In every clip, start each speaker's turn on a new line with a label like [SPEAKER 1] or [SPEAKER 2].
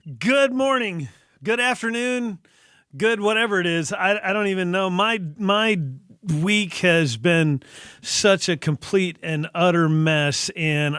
[SPEAKER 1] Good morning, good afternoon, good whatever it is. I don't even know. My week has been such a complete and utter mess, and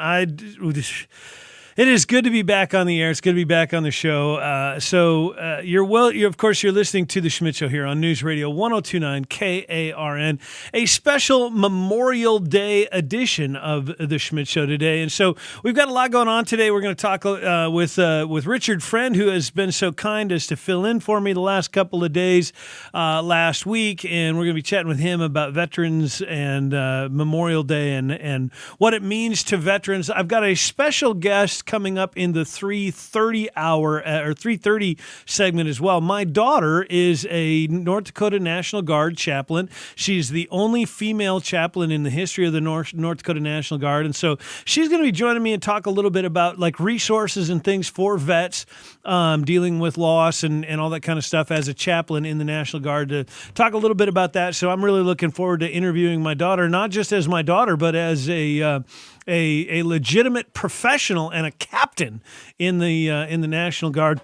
[SPEAKER 1] it is good to be back on the air. It's good to be back on the show. Of course, you're listening to The Schmidt Show here on News Radio 1029 KARN, a special Memorial Day edition of The Schmidt Show today. And so we've got a lot going on today. We're going to talk with Richard Friend, who has been so kind as to fill in for me the last couple of days last week. And we're going to be chatting with him about veterans and Memorial Day and what it means to veterans. I've got a special guest coming up in the 3:30 hour or 3:30 segment as well. My daughter is a North Dakota National Guard chaplain. She's the only female chaplain in the history of the North Dakota National Guard. And so she's going to be joining me and talk a little bit about like resources and things for vets dealing with loss and all that kind of stuff as a chaplain in the National Guard, to talk a little bit about that. So I'm really looking forward to interviewing my daughter, not just as my daughter, but as a legitimate professional and a captain in the National Guard.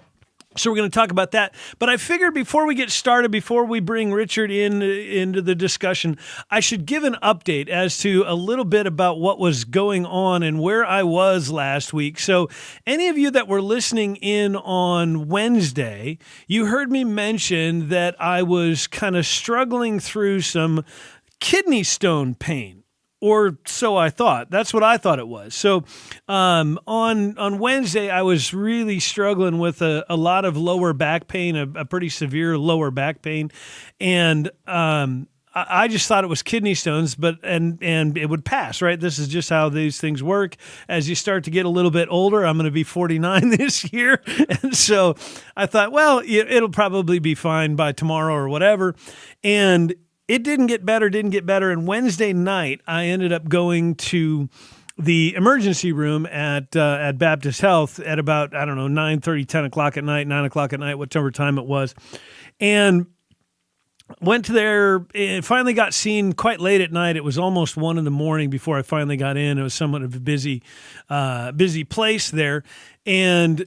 [SPEAKER 1] So we're going to talk about that. But I figured before we get started, before we bring Richard into the discussion, I should give an update as to a little bit about what was going on and where I was last week. So any of you that were listening in on Wednesday, you heard me mention that I was kind of struggling through some kidney stone pain. Or so I thought. That's what I thought it was. So on Wednesday, I was really struggling with a lot of lower back pain, a pretty severe lower back pain. And I just thought it was kidney stones, and it would pass, right? This is just how these things work. As you start to get a little bit older, I'm going to be 49 this year. And so I thought, well, it'll probably be fine by tomorrow or whatever. And it didn't get better. And Wednesday night, I ended up going to the emergency room at Baptist Health at about, 9:30, 10 o'clock at night, 9 o'clock at night, whatever time it was. And went to there and finally got seen quite late at night. It was almost 1 a.m. before I finally got in. It was somewhat of a busy place there. And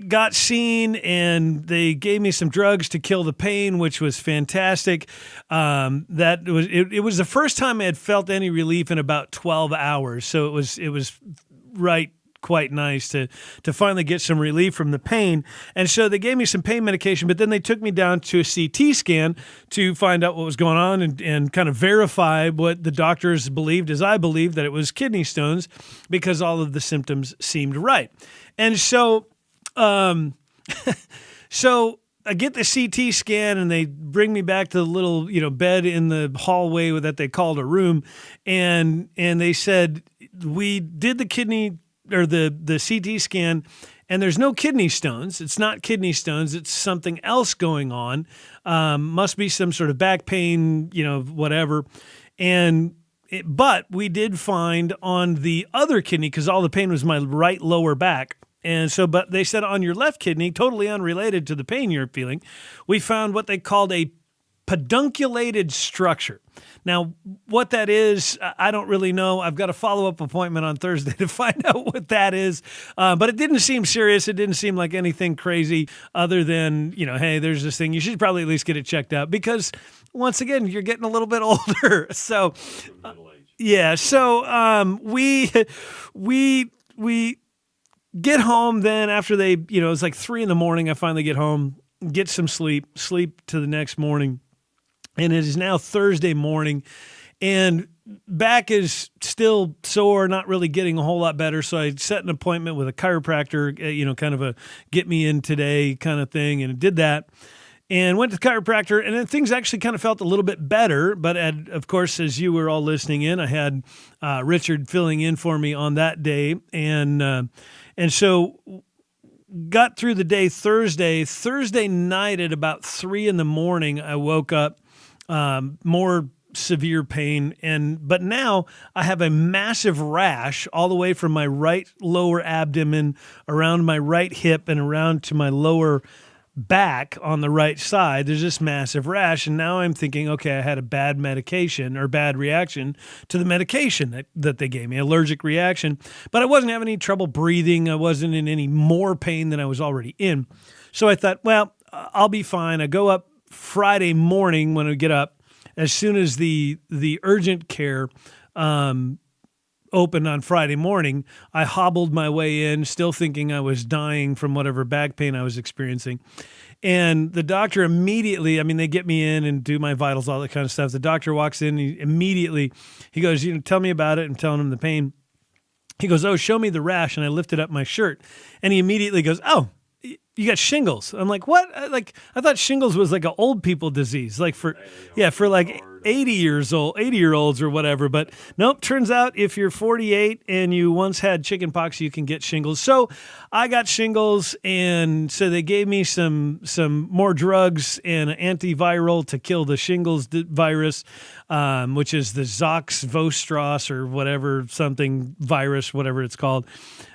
[SPEAKER 1] got seen, and they gave me some drugs to kill the pain, which was fantastic. It was the first time I had felt any relief in about 12 hours. So it was quite nice to finally get some relief from the pain. And so they gave me some pain medication, but then they took me down to a CT scan to find out what was going on and kind of verify what the doctors believed, as I believed, that it was kidney stones, because all of the symptoms seemed right. And so so I get the CT scan, and they bring me back to the little, bed in the hallway that they called a room. And they said, we did the kidney or the CT scan, and there's no kidney stones. It's not kidney stones. It's something else going on. Must be some sort of back pain, whatever. But we did find on the other kidney, because all the pain was my right lower back. And so, but they said on your left kidney, totally unrelated to the pain you're feeling, we found what they called a pedunculated structure. Now, what that is, I don't really know. I've got a follow-up appointment on Thursday to find out what that is. But it didn't seem serious. It didn't seem like anything crazy other than, hey, there's this thing. You should probably at least get it checked out, because once again, you're getting a little bit older. So, yeah. So we get home then after they, it's like 3 a.m. I finally get home, get some sleep to the next morning. And it is now Thursday morning, and back is still sore, not really getting a whole lot better. So I set an appointment with a chiropractor, kind of a get me in today kind of thing. And did that and went to the chiropractor, and then things actually kind of felt a little bit better. But of course, as you were all listening in, I had Richard filling in for me on that day. And so got through the day Thursday night at about 3 a.m. I woke up, more severe pain. But now I have a massive rash all the way from my right lower abdomen around my right hip and around to my lower back on the right side, there's this massive rash. And now I'm thinking, okay, I had a bad medication or bad reaction to the medication that they gave me, allergic reaction. But I wasn't having any trouble breathing. I wasn't in any more pain than I was already in. So I thought, well, I'll be fine. I go up Friday morning when I get up, as soon as the urgent care opened on Friday morning, I hobbled my way in, still thinking I was dying from whatever back pain I was experiencing. And the doctor immediately, I mean, they get me in and do my vitals, all that kind of stuff. The doctor walks in, he goes, tell me about it. I'm telling him the pain. He goes, oh, show me the rash. And I lifted up my shirt, and he immediately goes, oh, you got shingles. I'm like, what? I thought shingles was like an old people disease, like for like 80-year-olds or whatever. But nope, turns out if you're 48 and you once had chicken pox, you can get shingles. So I got shingles, and so they gave me some more drugs and an antiviral to kill the shingles virus, which is the Zox-Vostros or whatever, something virus, whatever it's called.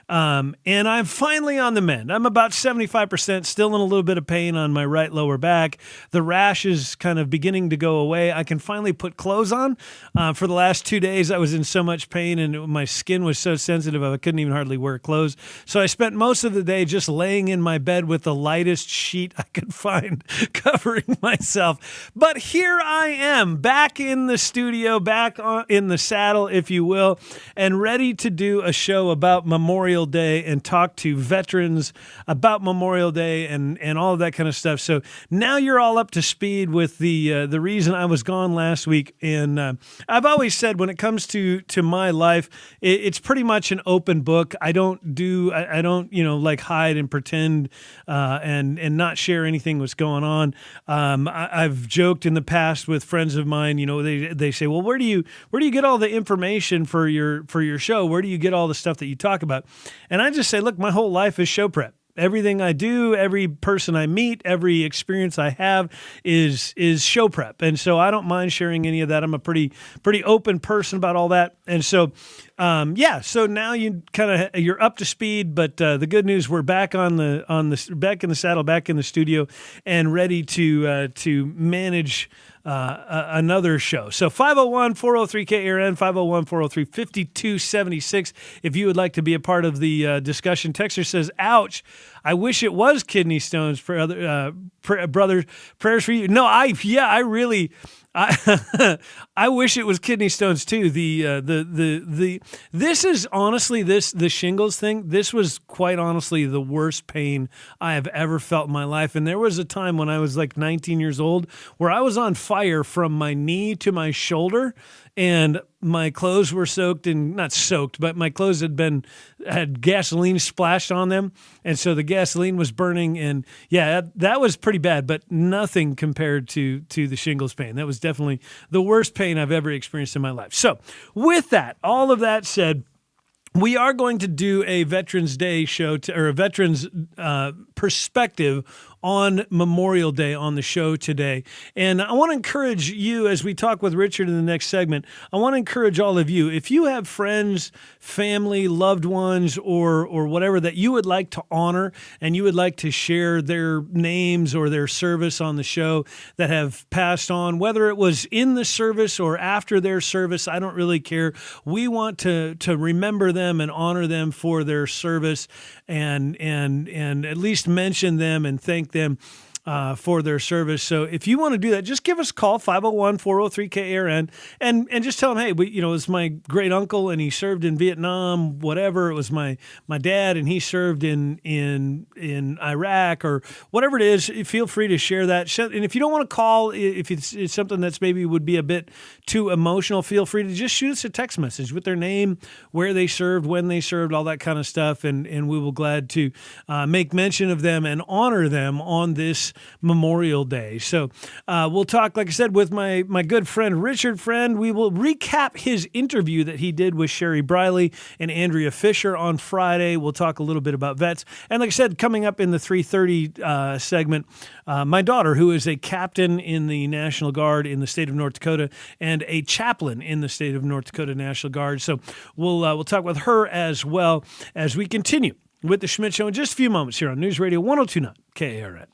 [SPEAKER 1] And I'm finally on the mend. I'm about 75%, still in a little bit of pain on my right lower back. The rash is kind of beginning to go away. I can finally put clothes on. For the last 2 days, I was in so much pain, and my skin was so sensitive, I couldn't even hardly wear clothes. So I spent most of the day just laying in my bed with the lightest sheet I could find covering myself. But here I am, back in the studio, in the saddle, if you will, and ready to do a show about Memorial Day and talk to veterans about Memorial Day and all of that kind of stuff. So now you're all up to speed with the reason I was gone last week. And I've always said when it comes to my life, it's pretty much an open book. I don't like hide and pretend and not share anything that's going on. I've joked in the past with friends of mine. They say, well, where do you get all the information for your show? Where do you get all the stuff that you talk about? And I just say, look, my whole life is show prep. Everything I do, every person I meet, every experience I have is show prep. And so I don't mind sharing any of that. I'm a pretty open person about all that. And so, so now you're up to speed, but the good news, we're back back in the saddle, back in the studio, and ready to manage another show. So 501-403-KARN, 501-403-5276. If you would like to be a part of the discussion. Texter says, ouch, I wish it was kidney stones for other brothers. Prayers for you. No, I wish it was kidney stones too. This is honestly, the shingles thing, this was quite honestly the worst pain I have ever felt in my life. And there was a time when I was like 19 years old where I was on fire from my knee to my shoulder, and my clothes were not soaked, but my clothes had gasoline splashed on them. And so the gasoline was burning, and that was pretty bad, but nothing compared to the shingles pain. That was definitely the worst pain I've ever experienced in my life. So with that, all of that said, we are going to do a Veterans Day show or a veterans perspective on Memorial Day on the show today. And I want to encourage you, as we talk with Richard in the next segment, I want to encourage all of you, if you have friends, family, loved ones, or whatever that you would like to honor and you would like to share their names or their service on the show that have passed on, whether it was in the service or after their service, I don't really care. We want to remember them and honor them for their service and at least mention them and thank them for their service. So if you want to do that, just give us a call, 501-403-KARN, and just tell them, hey, it was my great uncle and he served in Vietnam, whatever. It was my dad and he served in Iraq, or whatever it is. Feel free to share that. And if you don't want to call, if it's something that's maybe would be a bit too emotional, feel free to just shoot us a text message with their name, where they served, when they served, all that kind of stuff. And we will glad to make mention of them and honor them on this Memorial Day. So we'll talk, like I said, with my good friend Richard Friend. We will recap his interview that he did with Sherry Briley and Andrea Fisher on Friday. We'll talk a little bit about vets. And like I said, coming up in the 3:30 segment, my daughter, who is a captain in the National Guard in the state of North Dakota and a chaplain in the state of North Dakota National Guard. So we'll talk with her as well as we continue with the Schmidt Show in just a few moments here on News Radio 102.9 KARN.